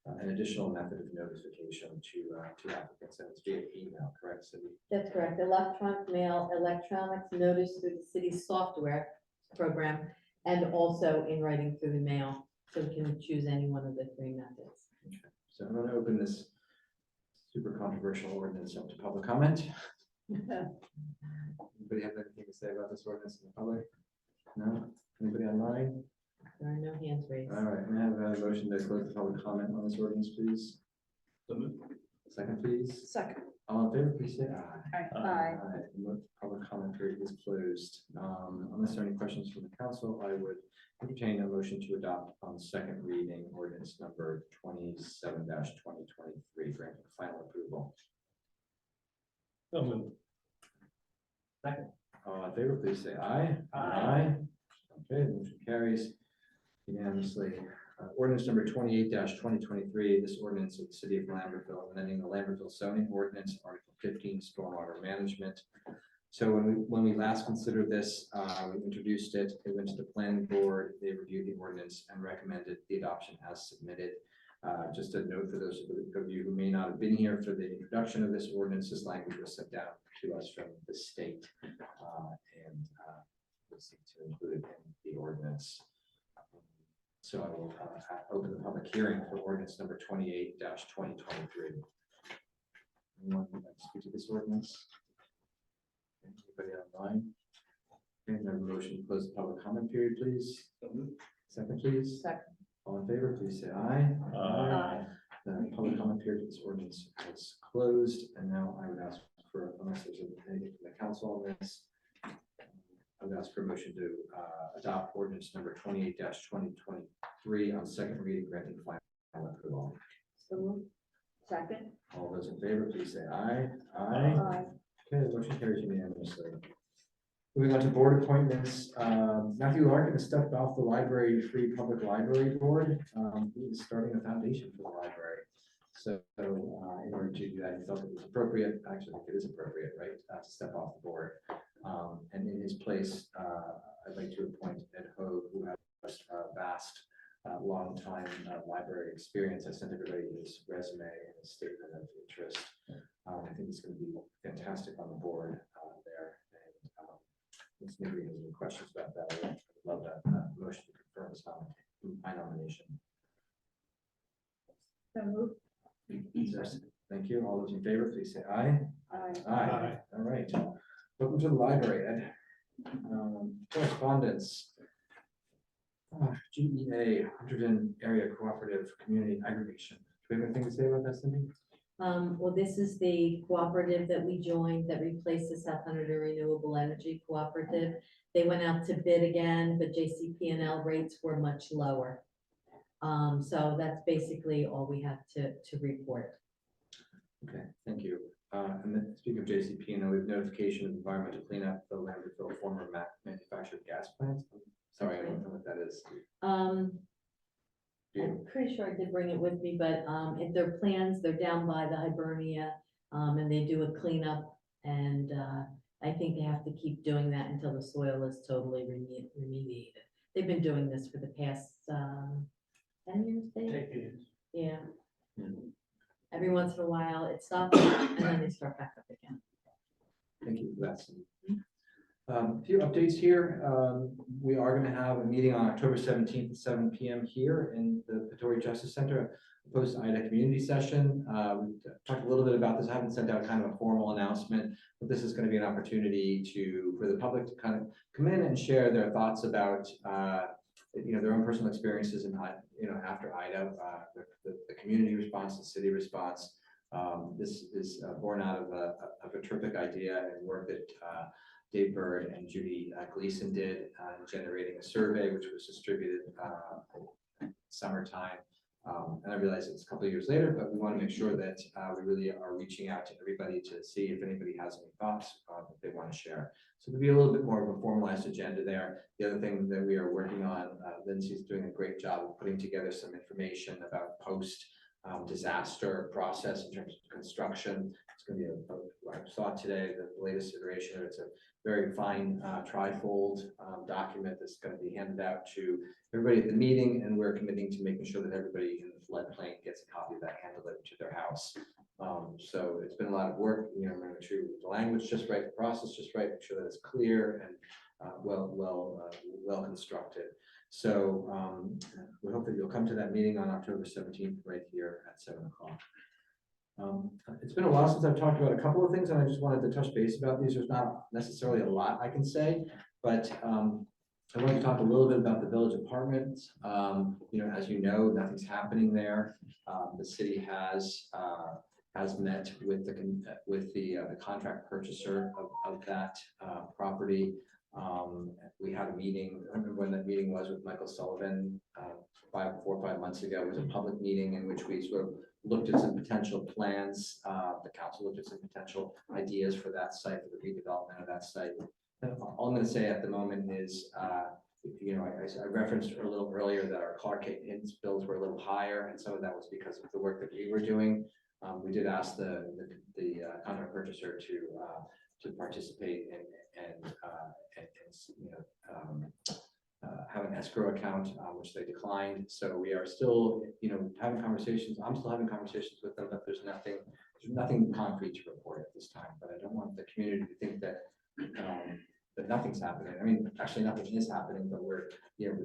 an additional method of notification to applicants, and it's via email, correct, Cindy? That's correct. Electronic mail, electronic notice through the city's software program, and also in writing through the mail. So we can choose any one of the three methods. So I'm going to open this super controversial ordinance up to public comment. Anybody have anything to say about this ordinance in the public? No? Anybody online? There are no hands raised. All right, may I have a motion to close the public comment on this ordinance, please? Second, please. Second. All in favor, please say aye. Aye. Public comment period is closed. Unless there are any questions from the council, I would entertain a motion to adopt on second reading ordinance number 27-2023, granting final approval. So moved. Second. All in favor, please say aye. Aye. Okay, motion carries unanimously. Ordinance number 28-2023, this ordinance of the city of Lambertville, amending the Lambertville zoning ordinance, Article 15, stormwater management. So when we last considered this, we introduced it, it went to the planning board, they reviewed the ordinance and recommended the adoption as submitted. Just a note for those of you who may not have been here for the introduction of this ordinance, this language was sent down to us from the state, and we seek to include it in the ordinance. So I will open the public hearing for ordinance number 28-2023. Anyone would like to speak to this ordinance? Anybody online? Okay, then motion to close the public comment period, please. Second, please. Second. All in favor, please say aye. Aye. The public comment period for this ordinance is closed, and now I would ask for, unless there's anything from the council on this, I would ask for a motion to adopt ordinance number 28-2023 on second reading, granting final approval. So moved. Second. All those in favor, please say aye. Aye. Okay, the motion carries unanimously. Moving on to board appointments, Matthew Larkin has stepped off the Free Public Library Board. He is starting a foundation for the library. So in order to do that, he felt it was appropriate, actually I think it is appropriate, right, to step off the board. And in his place, I'd like to appoint Ed Hogue, who has vast, long time library experience. I sent everybody his resume and his statement of interest. I think it's going to be fantastic on the board there. And if anybody has any questions about that, I would love that motion to confirm his my nomination. So moved. Thank you. All those in favor, please say aye. Aye. Aye. All right. Welcome to the library, Ed. Correspondence. GEA, Hunterdon Area Cooperative Community Aggregation. Do we have anything to say about that, Cindy? Well, this is the cooperative that we joined that replaced the South Hunterdon Renewable Energy Cooperative. They went out to bid again, but JCP&L rates were much lower. So that's basically all we have to report. Okay, thank you. And then speaking of JCP&L, we have notification of environmental cleanup for Lambertville former manufactured gas plants. Sorry, I don't know what that is. I'm pretty sure I did bring it with me, but if their plans, they're down by the Hibernia, and they do a cleanup, and I think they have to keep doing that until the soil is totally remediated. They've been doing this for the past 10 years, Dave? Yeah. Every once in a while it stops and then they start back up again. Thank you for that, Cindy. A few updates here. We are going to have a meeting on October 17th at 7 p.m. here in the Pretoria Justice Center, a post-IDA community session. We talked a little bit about this. I haven't sent out kind of a formal announcement, but this is going to be an opportunity for the public to kind of come in and share their thoughts about their own personal experiences and after IDA, the community response, the city response. This is born out of a terrific idea and work that Dave Bird and Judy Gleason did generating a survey which was distributed summertime. And I realize it's a couple of years later, but we want to make sure that we really are reaching out to everybody to see if anybody has any thoughts that they want to share. So there'll be a little bit more of a formalized agenda there. The other thing that we are working on, Lindsay's doing a great job of putting together some information about post disaster process in terms of construction. It's going to be a I saw today the latest iteration. It's a very fine trifold document that's going to be handed out to everybody at the meeting, and we're committing to making sure that everybody in the floodplain gets a copy of that hand delivered to their house. So it's been a lot of work, you know, make sure the language just right, the process just right, make sure that it's clear and well constructed. So we hope that you'll come to that meeting on October 17th, right here at 7 o'clock. It's been a while since I've talked about a couple of things, and I just wanted to touch base about these. There's not necessarily a lot I can say, but I want to talk a little bit about the village apartments. You know, as you know, nothing's happening there. The city has met with the contract purchaser of that property. We had a meeting, I remember when that meeting was with Michael Sullivan 4 or 5 months ago. It was a public meeting in which we sort of looked at some potential plans. The council looked at some potential ideas for that site, for the redevelopment of that site. And all I'm going to say at the moment is, you know, I referenced a little earlier that our Clark Inns bills were a little higher, and some of that was because of the work that we were doing. We did ask the contract purchaser to participate and you know, have an escrow account, which they declined. So we are still, you know, having conversations. I'm still having conversations with them, but there's nothing concrete to report at this time. But I don't want the community to think that that nothing's happening. I mean, actually, nothing is happening, but we're, you know,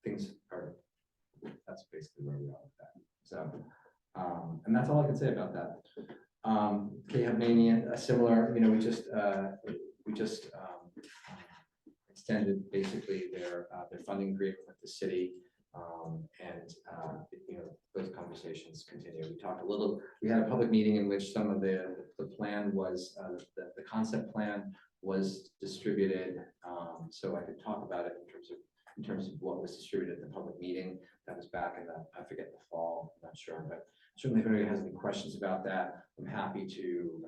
things are. That's basically where we are with that. So, and that's all I can say about that. K-Hub-Mania, a similar, you know, we just extended basically their funding agreement with the city, and you know, those conversations continue. We had a public meeting in which some of the plan was the concept plan was distributed, so I could talk about it in terms of what was distributed at the public meeting. That was back in I forget the fall, I'm not sure, but certainly if anybody has any questions about that, I'm happy to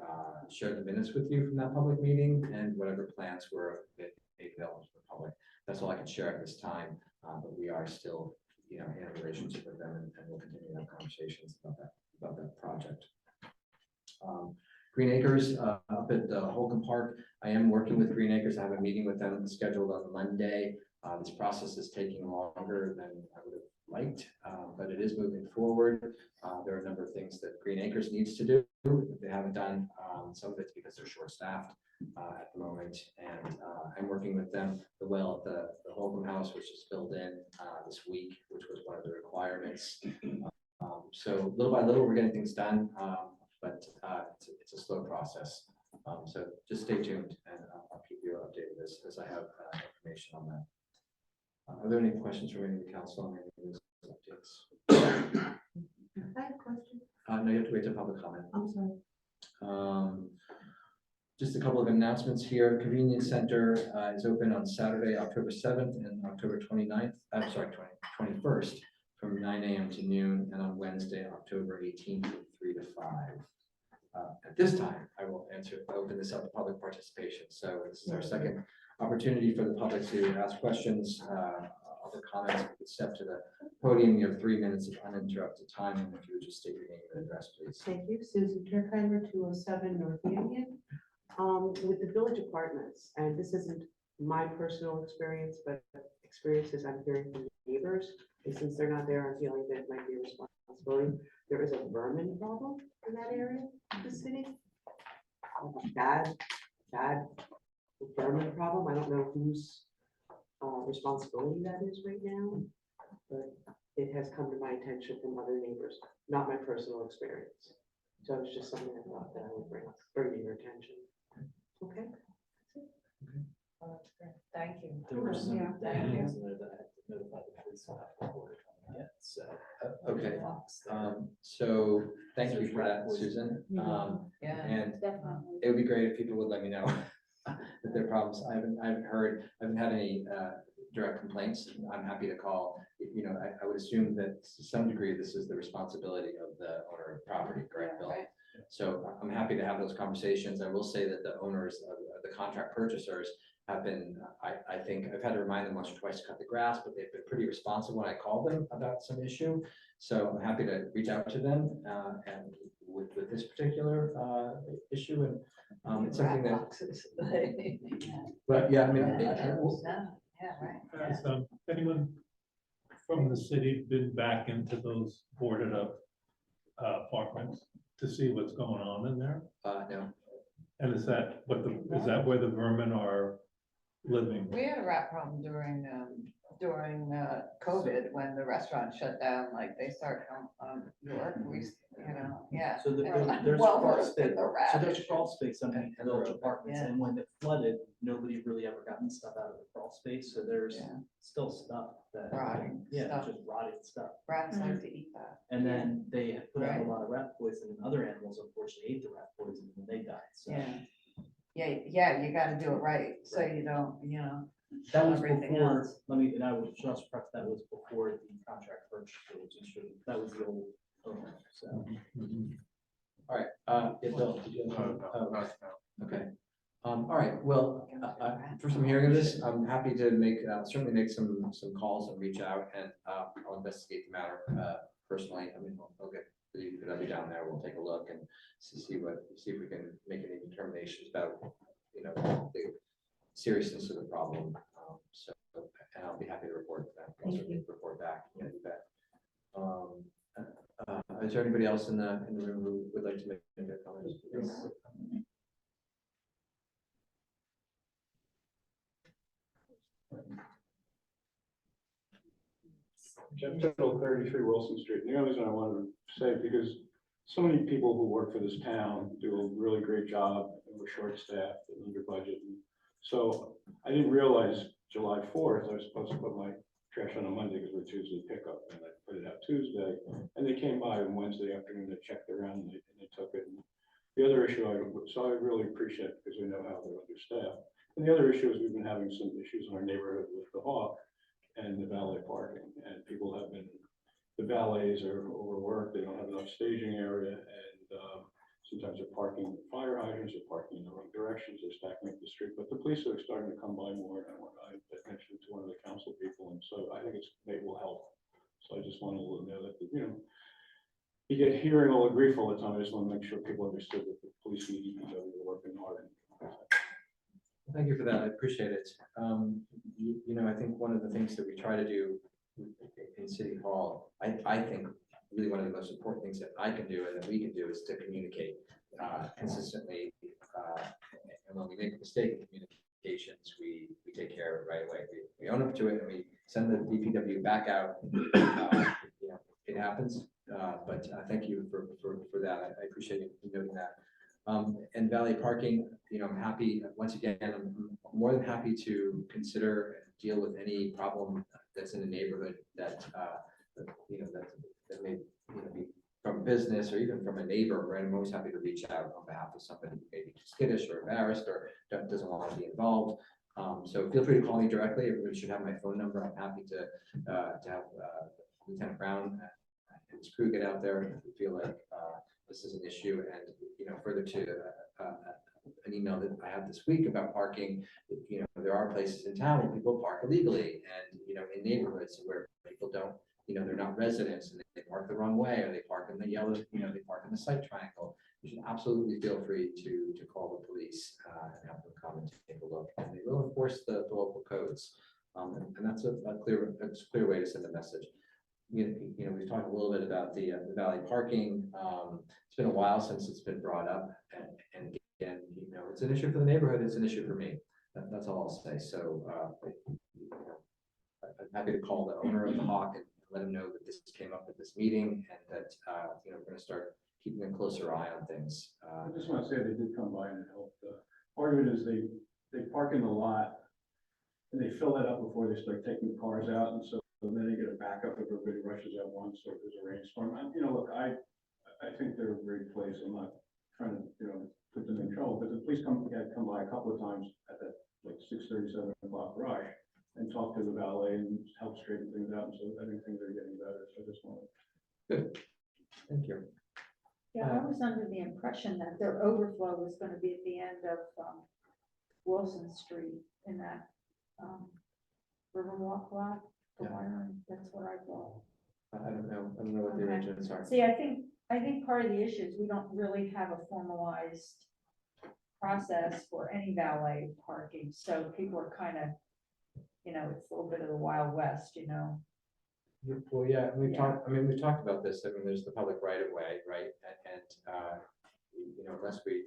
share the minutes with you from that public meeting and whatever plans were made available to the public. That's all I can share at this time, but we are still, you know, in a relationship with them, and we'll continue to have conversations about that project. Green Acres up at Holcomb Park. I am working with Green Acres. I have a meeting with them scheduled on Monday. This process is taking longer than I would have liked, but it is moving forward. There are a number of things that Green Acres needs to do that they haven't done. Some of it's because they're short-staffed at the moment, and I'm working with them. The well at the Holcomb House was just filled in this week, which was one of the requirements. So little by little, we're getting things done, but it's a slow process. So just stay tuned, and I'll keep you updated as I have information on that. Are there any questions from any of the council on any of these updates? I have a question. No, you have to wait to public comment. I'm sorry. Just a couple of announcements here. Convenience Center is open on Saturday, October 7th and October 29th. I'm sorry, 21st from 9 a.m. to noon, and on Wednesday, October 18th from 3 to 5. At this time, I will open this up to public participation. So this is our second opportunity for the public to ask questions, other comments. You could step to the podium. You have 3 minutes of uninterrupted time, and if you would just state your name and address, please. Thank you. Susan Turkheimer, 207 North Union. With the village apartments, and this isn't my personal experience, but experiences I'm hearing from neighbors, and since they're not there, I'm feeling that it might be a responsibility. There is a vermin problem in that area of the city. Bad vermin problem. I don't know whose responsibility that is right now, but it has come to my attention from other neighbors, not my personal experience. So it's just something I thought that I would bring to your attention. Okay. Thank you. There were some Yeah. things there that I had to notify the police on before coming in, so. Okay. So thank you for that, Susan. Yeah. And Definitely. it would be great if people would let me know that there are problems. I haven't had any direct complaints. I'm happy to call. You know, I would assume that to some degree, this is the responsibility of the owner of property, correct, Bill? Right. So I'm happy to have those conversations. I will say that the owners of the contract purchasers have been, I think, I've had to remind them once or twice to cut the grass, but they've been pretty responsive when I call them about some issue. So I'm happy to reach out to them, and with this particular, issue, and it's something that, but yeah, I mean, Yeah, right. Has anyone from the city been back into those boarded up apartments to see what's going on in there? no. And is that is that where the vermin are living? We had a rat problem during COVID, when the restaurant shut down, like they started on York, yeah. So they were there's well crawl versed in space, the so rat there's issue. crawl space underneath the village apartments, Yeah. and when it flooded, nobody really ever gotten stuff out of the crawl space, so there's Yeah. still stuff that. Rotting Yeah, stuff. just rotting stuff. Rats like to eat that. And then they had put out a Right. lot of rat poison, and other animals unfortunately ate the rat poison, and they died, so. Yeah, you gotta do it right, so you don't, That was everything before, else. and I was just preface, that was before the contract purchase, which is true, that was the old owner, so. All right, yeah, Bill, did you have? Okay. All right, well, first I'm hearing of this, I'm happy to certainly make some calls and reach out, and I'll investigate the matter personally. I mean, I'll get the DPW down there, we'll take a look and see if we can make any determinations about, the seriousness of the problem. So, and I'll be happy to report that, report back, you bet. Is there anybody else in the room who would like to make a comment? Yes. Jeff Tittle, 33 Wilson Street. The only reason I wanted to say, because so many people who work for this town do a really great job, and we're short-staffed and under budget. And so I didn't realize July 4th, I was supposed to put my trash on a Monday because we're Tuesday pickup, and I put it out Tuesday. And they came by on Wednesday afternoon, they checked around, and they took it. And the other issue, so I really appreciate it because we know how they're understaffed. And the other issue is we've been having some issues in our neighborhood with the Hawk and the valet parking, and people have been, the valets are overworked, they don't have enough staging area, and sometimes they're parking fire hydrants, they're parking in the wrong directions, they're stacking up the street, but the police are starting to come by more, and I mentioned to one of the council people, and so I think it will help. So I just want to let them know that, you get hearing all the grief all the time, I just want to make sure people understood that the police and DPW are working hard. Thank you for that. I appreciate it. I think one of the things that we try to do in City Hall, I think really one of the most important things that I can do and that we can do is to communicate consistently. And when we make a mistake in communications, we take care of it right away. We own up to it and we send the DPW back out. It happens, but thank you for that. I appreciate you noting that. And valet parking, I'm happy, once again, I'm more than happy to consider and deal with any problem that's in the neighborhood that may, be from business or even from a neighbor, right? I'm always happy to reach out on behalf of somebody who may be too skittish or embarrassed or doesn't want to be involved. So feel free to call me directly. Everybody should have my phone number. I'm happy to have Lieutenant Brown and his crew get out there if you feel like this is an issue. And further to an email that I had this week about parking, there are places in town where people park illegally, and in neighborhoods where people don't, they're not residents and they park the wrong way, or they park in the yellow, they park in the site triangle. You should absolutely feel free to call the police and have them come and take a look, and they will enforce the local codes. And that's a clear way to send a message. We've talked a little bit about the valet parking. It's been a while since it's been brought up, and again, it's an issue for the neighborhood. It's an issue for me. That's all I'll say. So I'm happy to call the owner of the Hawk and let him know that this came up at this meeting, and that we're going to start keeping a closer eye on things. I just want to say they did come by and help. Part of it is they park in the lot and they fill that up before they start taking the cars out, and so then they get a backup if everybody rushes at once or if there's a rainstorm. Look, I think they're a great place. I'm not trying to put them in trouble, but the police come by a couple of times at that like 6:30, 7 o'clock rush and talk to the valet and help straighten things out. And so I think things are getting better. So I just want to. Good. Thank you. Yeah, I was under the impression that their overflow was gonna be at the end of Wilson Street in that, Riverwalk lot, the Yeah. wiring, that's what I thought. I don't know what the Okay. arrangements are. See, I think part of the issue is we don't really have a formalized process for any valet parking, so people are kind of, it's a little bit of the Wild West, Well, yeah, we've Yeah. talked, we've talked about this, there's the public right of way, right, and, unless we,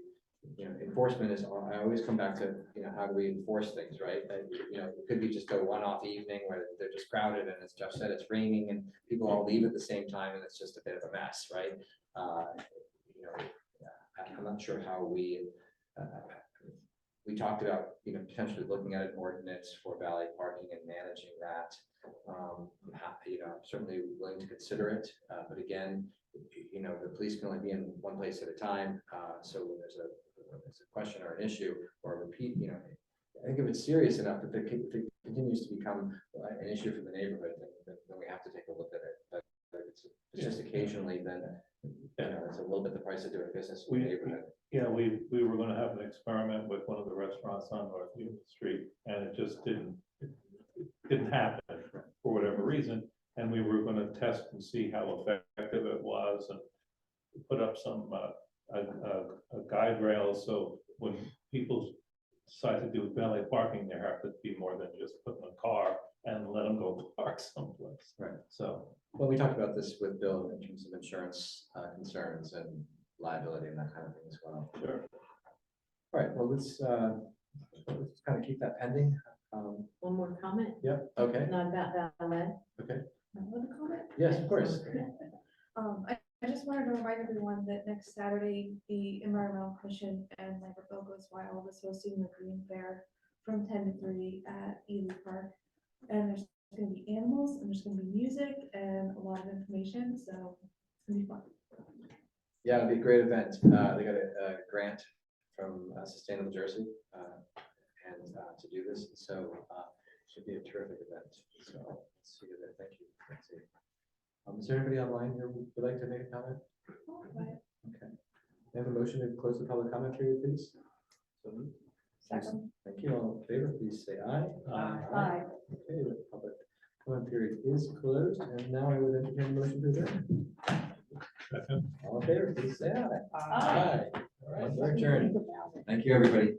enforcement is, I always come back to, how do we enforce things, right? That, it could be just a one-off evening where they're just crowded, and as Jeff said, it's raining, and people all leave at the same time, and it's just a bit of a mess, right? I'm not sure how we talked about, potentially looking at an ordinance for valet parking and managing that. I'm certainly willing to consider it, but again, the police can only be in one place at a time, so when there's a question or an issue or a repeat, I think if it's serious enough, if it continues to become an issue for the neighborhood, then we have to take a look at it, but if it's just occasionally, then, it's a little bit the price of doing business in the neighborhood. We were gonna have an experiment with one of the restaurants on North Union Street, and it just didn't happen for whatever reason. And we were gonna test and see how effective it was, and put up some, a guide rail, so when people decide to do valet parking, there have to be more than just put in a car and let them go park someplace. Right. So, Well, we talked about this with Bill in terms of insurance concerns and liability and that kind of thing as well. sure. All right, well, let's kind of keep that pending. One more comment, Yep, okay, not about valet. okay. Another comment? Yes, of course. I just wanted to remind everyone that next Saturday, the Environmental Commission and Lambertville Goes Wild is hosting the Green Fair from 10 to 3 at Ely Park. And there's gonna be animals, and there's gonna be music and a lot of information, so it's gonna be fun. Yeah, it'd be a great event. They got a grant from Sustainable Jersey and to do this, so should be a terrific event. So let's see you there. Thank you. Let's see. Is there anybody online who would like to make a comment? Okay. May I have a motion to close the public comment period, please? So moved. Second. Thank you. All in favor, please say aye. Aye. Okay, the public comment period is closed, and now I would entertain a motion to adjourn. Second. All in favor, please say aye. Aye. All right, we're adjourned. Thank you, everybody.